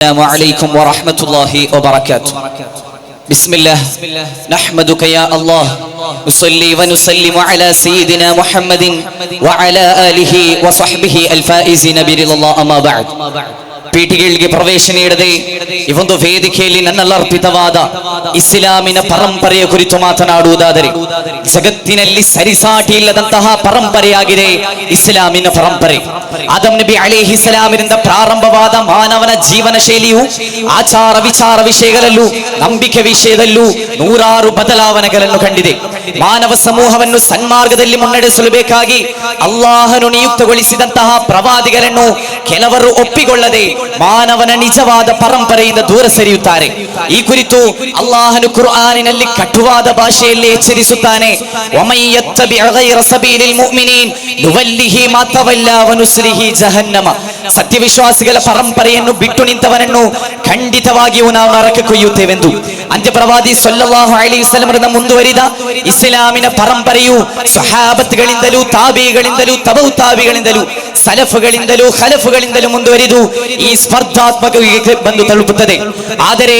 السلام عليكم ورحمة الله وبركاته. بسم الله نحمدك يا الله نصلي ونسلم على سيدنا محمد وعلى آله وصحبه الفائزين برضا الله أما بعد. ಪೀಠಿಗಳಿಗೆ ಪ್ರವೇಶ ನೀಡದೆ ಈ ಒಂದು ವೇದಿಕೆಯಲ್ಲಿ ನನ್ನೆಲ್ಲ ಅರ್ಪಿತವಾದ ಇಸ್ಲಾಮಿನ ಪರಂಪರೆಯ ಕುರಿತು ಮಾತನಾಡುವುದಾದರೆ ಜಗತ್ತಿನಲ್ಲಿ ಸರಿಸಾಟಿ ಇಲ್ಲದಂತಹ ಪರಂಪರೆಯಾಗಿದೆ ಇಸ್ಲಾಮಿನ ಪರಂಪರೆ. ಆದಮ್ ನಬಿ ಅಲೈಹಿ ಸಲಾಮಿನಿಂದ ಪ್ರಾರಂಭವಾದ ಮಾನವನ ಜೀವನ ಶೈಲಿಯು ಆಚಾರ ವಿಚಾರ ವಿಷಯಗಳಲ್ಲೂ ನಂಬಿಕೆ ವಿಷಯದಲ್ಲೂ ನೂರಾರು ಬದಲಾವಣೆಗಳನ್ನು ಕಂಡಿದೆ. ಮಾನವ ಸಮೂಹವನ್ನು ಸನ್ಮಾರ್ಗದಲ್ಲಿ ಮುನ್ನಡೆಸಲು ಬೇಕಾಗಿ ಅಲ್ಲಾಹನು ನಿಯುಕ್ತಗೊಳಿಸಿದಂತಹ ಪ್ರವಾದಿಗಳನ್ನು ಕೆಲವರು ಒಪ್ಪಿಕೊಳ್ಳದೆ ಮಾನವನ ನಿಜವಾದ ಪರಂಪರೆಯಿಂದ ದೂರ ಸರಿಯುತ್ತಾರೆ. ಈ ಕುರಿತು ಅಲ್ಲಾಹನು ಕುರ್ಆನಿನಲ್ಲಿ ಕಟುವಾದ ಭಾಷೆಯಲ್ಲಿ ಎಚ್ಚರಿಸುತ್ತಾನೆ. ವಮನ್ ಯತ್ತಬಿಅ ಗೈರ ಸಬೀಲಿಲ್ ಮುಅ್ಮಿನೀನ್ ನುವಲ್ಲಿಹಿ ಮಾ ತವಲ್ಲಾ ವನುಸ್ಲಿಹಿ ಜಹನ್ನಮ. ಸತ್ಯವಿಶ್ವಾಸಿಗಳ ಪರಂಪರೆಯನ್ನು ಬಿಟ್ಟು ನಿಂತವನನ್ನು ಖಂಡಿತವಾಗಿಯೂ ನಾವು ನರಕಕ್ಕೆ ಕೊಯ್ಯುತ್ತೇವೆಂದು ಅಂತ್ಯಪ್ರವಾದಿ ಸಲ್ಲಲ್ಲಾಹು ಅಲೈಹಿ ವಸಲ್ಲಮರಿಂದ ಮುಂದುವರಿದ ಇಸ್ಲಾಮಿನ ಪರಂಪರೆಯು ಸಹಾಬತ್ಗಳಿಂದಲೂ ತಾಬಿಗಳಿಂದಲೂ ತಬೌ ತಾಬಿಗಳಿಂದಲೂ ಸಲಫುಗಳಿಂದಲೂ ಖಲಫುಗಳಿಂದಲೂ ಮುಂದುವರಿದು ಈ ಸ್ಪರ್ಧಾತ್ಮಕ ಬಂದು ತಲುಪುತ್ತದೆ. ಆದರೆ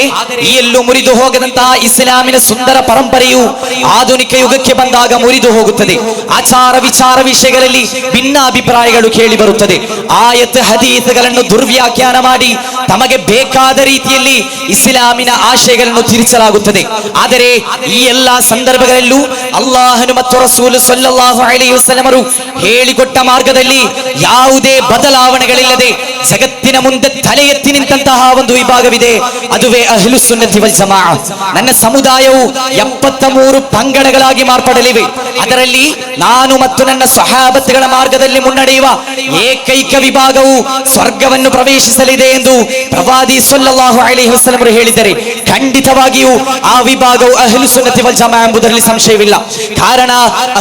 ಈ ಎಲ್ಲೂ ಮುರಿದು ಹೋಗದಂತಹ ಇಸ್ಲಾಮಿನ ಸುಂದರ ಪರಂಪರೆಯು ಆಧುನಿಕ ಯುಗಕ್ಕೆ ಬಂದಾಗ ಮುರಿದು ಹೋಗುತ್ತದೆ. ಆಚಾರ ವಿಚಾರ ವಿಷಯಗಳಲ್ಲಿ ಭಿನ್ನ ಅಭಿಪ್ರಾಯಗಳು ಕೇಳಿ ಬರುತ್ತದೆ. ಆಯತ್ ಹದೀಸ್ಗಳನ್ನು ದುರ್ವ್ಯಾಖ್ಯಾನ ಮಾಡಿ ತಮಗೆ ಬೇಕಾದ ರೀತಿಯಲ್ಲಿ ಇಸ್ಲಾಮಿನ ಆಶಯಗಳನ್ನು ತಿರುಚಲಾಗುತ್ತದೆ. ಆದರೆ ಈ ಎಲ್ಲಾ ಸಂದರ್ಭಗಳಲ್ಲೂ ಅಲ್ಲಾಹನು ಮತ್ತು ರಸೂಲ್ ಸಲ್ಲಲ್ಲಾಹು ಅಲೈಹಿ ವಸಲ್ಲಮರು ಹೇಳಿಕೊಟ್ಟ ಮಾರ್ಗದಲ್ಲಿ ಯಾವುದೇ ಬದಲಾವಣೆಗಳಿಲ್ಲದೆ ಜಗತ್ತಿನ ಮುಂದೆ ತಲೆ ಎತ್ತಿ ನಿಂತಹ ಒಂದು ವಿಭಾಗವಿದೆ. ಅದುವೇ ಅಹ್ಲುಸ್ ಸುನ್ನತಿ ವಲ್ ಜಮಾಅ. ನನ್ನ ಸಮುದಾಯವು 73 ಪಂಗಡಗಳಾಗಿ ಮಾರ್ಪಡಲಿವೆ. ಅದರಲ್ಲಿ ನಾನು ಮತ್ತು ನನ್ನ ಸಹಾಬತ್ಗಳ ಮಾರ್ಗದಲ್ಲಿ ಮುನ್ನಡೆಯುವ ಏಕೈಕ ವಿಭಾಗವು ಸ್ವರ್ಗವನ್ನು ಪ್ರವೇಶಿಸಲಿದೆ ಎಂದು ಪ್ರವಾದಿ ಸಲ್ಲಲ್ಲಾಹು ಅಲೈಹಿ ವಸಲ್ಲಂ ಹೇಳಿದ್ದಾರೆ. ಖಂಡಿತವಾಗಿಯೂ ಆ ವಿಭಾಗವು ಅಹ್ಲುಸ್ ಸುನ್ನತಿ ವಲ್ ಜಮಾಅ ಎಂಬುದರಲ್ಲಿ ಸಂಶಯವಿಲ್ಲ. ಕಾರಣ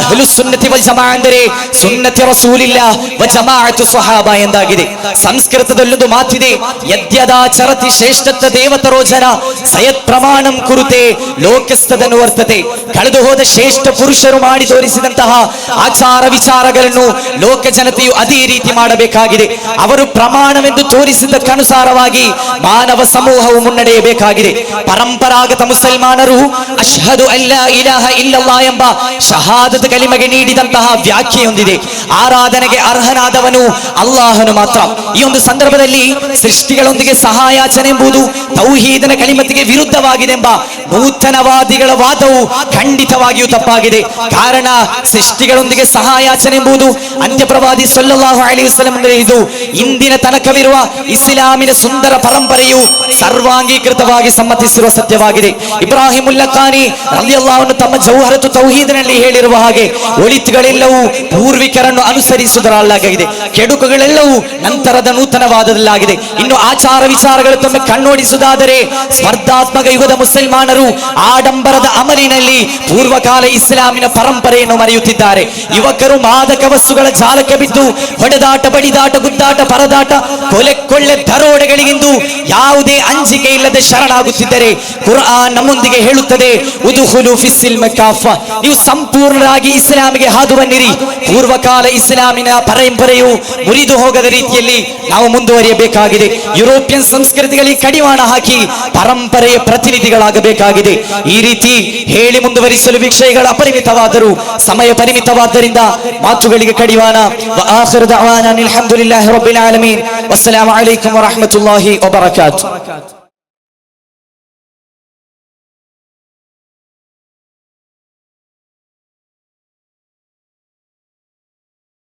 ಅಹ್ಲುಸ್ ಸುನ್ನತಿ ವಲ್ ಜಮಾಅ ಅಂದರೆ ಸುನ್ನತಿ ರಸೂಲಿಲ್ಲಾಹ್ ವ ಜಮಾಅತು ಸ್ವಹಾಬಾ ಎಂದಾಗಿದೆ. ಸಂಸ್ಕೃತದಲ್ಲೊಂದು ಮಾತಿದೆ, ಯದ್ಯದಾಚರತಿ ಶ್ರೇಷ್ಠತ್ವ ದೇವತರೋ ಜನ ಸಯತ್ ಪ್ರಮಾಣಂ ಕುರುತೆ ಲೋಕಸ್ತದನು ವರ್ತತೆ. ಕಳೆದು ಹೋದ ಶ್ರೇಷ್ಠ ಪುರುಷರು ಮಾಡಿ ತೋರಿಸಿದಂತಹ ಆಚಾರ ವಿಚಾರಗಳನ್ನು ಲೋಕ ಜನತೆಯು ಅದೇ ರೀತಿ ಮಾಡಬೇಕಾಗಿದೆ. ಅವರು ಪ್ರಮಾಣವೆಂದು ತೋರಿಸಿದ್ದಕ್ಕನುಸಾರವಾಗಿ ಮಾನವ ಸಮೂಹವು ಮುನ್ನಡೆಯಬೇಕಾಗಿದೆ. ಪರಂಪರಾಗತ ಮುಸಲ್ಮಾನರು ಅಶ್ಹದು ಅಲ್ಲಾ ಇಲಾಹ ಇಲ್ಲಲ್ಲಾಹ್ ಎಂಬ ಶಹಾದತ್ ಕಲಿಮೆಗೆ ನೀಡಿದಂತಹ ವ್ಯಾಖ್ಯೆ ಹೊಂದಿದೆ. ಆರಾಧನೆಗೆ ಅರ್ಹನಾದವನು ಅಲ್ಲಾಹನು ಮಾತ್ರ. ಈ ಒಂದು ಸಂದರ್ಭದಲ್ಲಿ ಸೃಷ್ಟಿಗಳೊಂದಿಗೆ ಸಹಾಯಾಚನೆ ಎಂಬುದು ತೌಹೀದನ ಕಲಿಮತಿಗೆ ವಿರುದ್ಧವಾಗಿದೆ ಎಂಬ ನೂತನವಾದಿಗಳ ವಾದವು ಖಂಡಿತವಾಗಿಯೂ ತಪ್ಪಾಗಿದೆ. ಕಾರಣ ಸೃಷ್ಟಿಗಳೊಂದಿಗೆ ಸಹಾಯಾಚನೆ ಎಂಬುದು ಅಂತ್ಯಪ್ರವಾದಿ ಸಲ್ಲಲ್ಲಾಹು ಅಲೈಹಿ ವಸಲ್ಲಂ ಇದು ಇಂದಿನ ತನಕವಿರುವ ಇಸ್ಲಾಮಿನ ಸುಂದರ ಪರಂಪರೆಯು ಸರ್ವಾಂಗೀಕೃತವಾಗಿ ಸಮ್ಮತಿಸಿರುವ ಸತ್ಯವಾಗಿದೆ. ಇಬ್ರಾಹಿಂ ಉಲ್ಲಖಾನಿ ರಲಿಯಲ್ಲಾಹು ಅನ್ಹು ತಮ್ಮ ಜೌಹರತು ತೌಹೀದ್ನಲ್ಲಿ ಹೇಳಿರುವ ಹಾಗೆ ಒಳಿತುಗಳೆಲ್ಲವೂ ಪೂರ್ವಿಕರನ್ನು ಅನುಸರಿಸುವುದರಲ್ಲಾಗಿದೆ, ಕೆಡುಕುಗಳೆಲ್ಲವೂ ನಂತರದ ನೂತನವಾದದಲ್ಲಾಗಿದೆ. ಇನ್ನು ಆಚಾರ ವಿಚಾರಗಳು ತಮ್ಮ ಕಣ್ಣೋಡಿಸುವುದಾದರೆ ಸ್ಪರ್ಧಾತ್ಮಕ ಯುಗದ ಮುಸಲ್ಮಾನರು ಆಡಂಬರದ ಅಮಲಿನಲ್ಲಿ ಪೂರ್ವಕಾಲ ಇಸ್ಲಾಮಿನ ಪರಂಪರೆಯನ್ನು ಮರೆಯುತ್ತಿದ್ದಾರೆ. ಯುವಕರು ಮಾದಕ ವಸ್ತುಗಳ ಜಾಲಕ್ಕೆ ಬಿದ್ದು ಹೊಡೆದಾಟ, ಬಡಿದಾಟ, ಗುದ್ದಾಟ, ಪರದಾಟ, ಕೊಲೆ ಕೊಳ್ಳೆ ದರೋಡೆಗಳಿಗಿಂದು ಯಾವುದೇ ಅಂಜಿಕೆ ಇಲ್ಲದೆ ಶರಣಾಗುತ್ತಿದ್ದರೆ ಕುರ್ಆನ್ ನಮ್ಮೊಂದಿಗೆ ಹೇಳುತ್ತದೆ, ಉದುಖುಲು ಫಿಸ್ಸಿಲ್ಮಿ ಕಾಫ, ನೀವು ಸಂಪೂರ್ಣವಾಗಿ ಇಸ್ಲಾಮಿಗೆ ಹಾದು ಬನ್ನಿರಿ. ಪೂರ್ವಕಾಲ ಇಸ್ಲಾಮಿನ ಪರಂಪರೆಯು ಮುರಿದು ಹೋಗದ ರೀತಿಯಲ್ಲಿ ನಾವು ಮುಂದುವರಿಯಬೇಕಾಗಿದೆ. ಯುರೋಪಿಯನ್ ಸಂಸ್ಕೃತಿಗಳಿಗೆ ಕಡಿವಾಣ ಹಾಕಿ ಪರಂಪರೆಯ ಪ್ರತಿನಿಧಿಗಳಾಗಬೇಕಾಗಿದೆ. ಈ ರೀತಿ ಹೇಳಿ ಮುಂದುವರಿಸಲು ವಿಷಯಗಳು ಅಪರಿಮಿತವಾದರೂ ಸಮಯ ಪರಿಮಿತವಾದ್ದರಿಂದ ಮಾತುಗಳಿಗೆ ಕಡಿವಾಣ. ಆಖಿರು ದಅವಾನಾ ಅಲ್ಹಮ್ದುಲಿಲ್ಲಾಹಿ ರಬ್ಬಿಲ್ ಆಲಮೀನ್. ವಸ್ಸಲಾಮು ಅಲೈಕುಂ ವರಹ್ಮತುಲ್ಲಾಹಿ ವಬರಕಾತುಹು.